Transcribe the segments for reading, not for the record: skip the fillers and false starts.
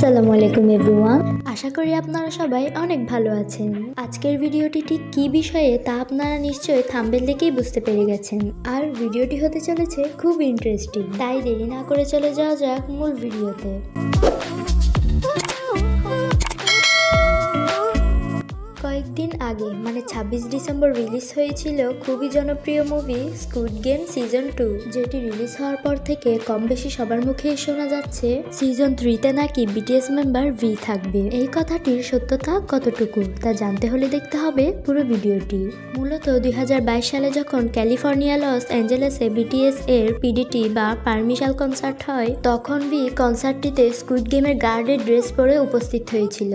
আসসালামু আলাইকুম এভরিওয়ান। আশা করি আপনারা সবাই অনেক ভালো আছেন। আজকের ভিডিওটি ঠিক কী বিষয়ে তা আপনারা নিশ্চয়ই থাম্বনেল দেখেই বুঝতে পেরে গেছেন। আর ভিডিওটি হতে চলেছে খুব ইন্টারেস্টিং, তাই দেরি না করে চলে যাওয়া যাক মূল ভিডিওতে। কয়েকদিন আগে মানে 26 ডিসেম্বর রিলিজ হয়েছিল খুবই জনপ্রিয় মুভি স্কুইড গেম সিজন 2, যেটি রিলিজ হওয়ার পর থেকে কম বেশি সবার মুখেই শোনা যাচ্ছে সিজন 3তে নাকি বিটিএস মেম্বার ভি থাকবে। এই কথাটির সত্যতা কতটুকু তা জানতে হলে দেখতে হবে পুরো ভিডিওটি। মূলত 2022 সালে যখন ক্যালিফোর্নিয়া লস অ্যাঞ্জেলেসে বিটিএস এর পিডিটি বা পারমিশাল কনসার্ট হয়, তখন ভি কনসার্টটিতে স্কুইড গেমের গার্ডের ড্রেস পরে উপস্থিত হয়েছিল।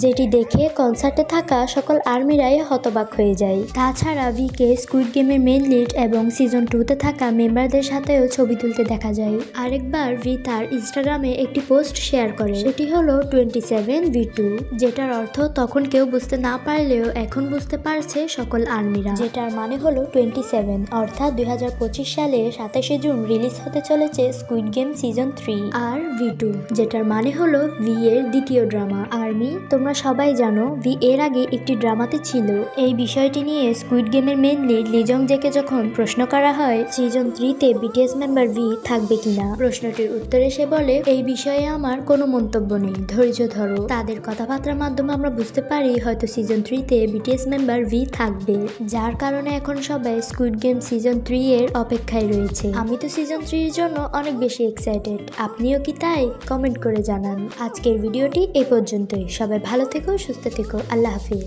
যেটি দেখে কনসার্টে থাকা সকল আর্মিরাই হতবাক হয়ে যায়। তাছাড়া ভিকে স্কুইড গেমের মেইন লিড এবং সিজন 2তে থাকা মেম্বারদের সাথেও ছবি তুলতে দেখা যায়। আরেকবার ভি তার ইনস্টাগ্রামে একটি পোস্ট শেয়ার করে, সেটি হলো 27V2, যেটার অর্থ তখন কেউ বুঝতে না পারলেও এখন বুঝতে পারছে সকল আর্মিরা, যেটার মানে হলো 27, অর্থাৎ 2025 সালে 27শে জুন রিলিজ হতে চলেছে স্কুইড গেম সিজন 3। আর V2 যেটার মানে হলো ভি এর দ্বিতীয় ড্রামা আর্মি। তোমরা সবাই জানো ভি এর আগে একটি ড্রামাতে ছিল। এই বিষয়টি নিয়ে স্কুইড গেমের মেইন লিড লিজং জেকে যখন প্রশ্ন করা হয় সিজন 3তে বিটিএস মেম্বার ভি থাকবে কিনা, প্রশ্নটির উত্তরে সে বলে, এই বিষয়ে আমার কোনো মন্তব্য নেই, ধৈর্য ধরো। তাদের কথাবার্তার মাধ্যমে আমরা বুঝতে পারি হয়তো সিজন 3তে বিটিএস মেম্বার ভি থাকবে, যার কারণে এখন সবাই স্কুইড গেম সিজন 3 এর অপেক্ষায় রয়েছে। আমি তো সিজন 3 এর জন্য অনেক বেশি এক্সাইটেড, আপনিও কি তাই? কমেন্ট করে জানান। আজকের ভিডিওটি এই পর্যন্তই। সবাই ভালো থেকো, সুস্থ থেকো, আল্লাহ হাফিজ।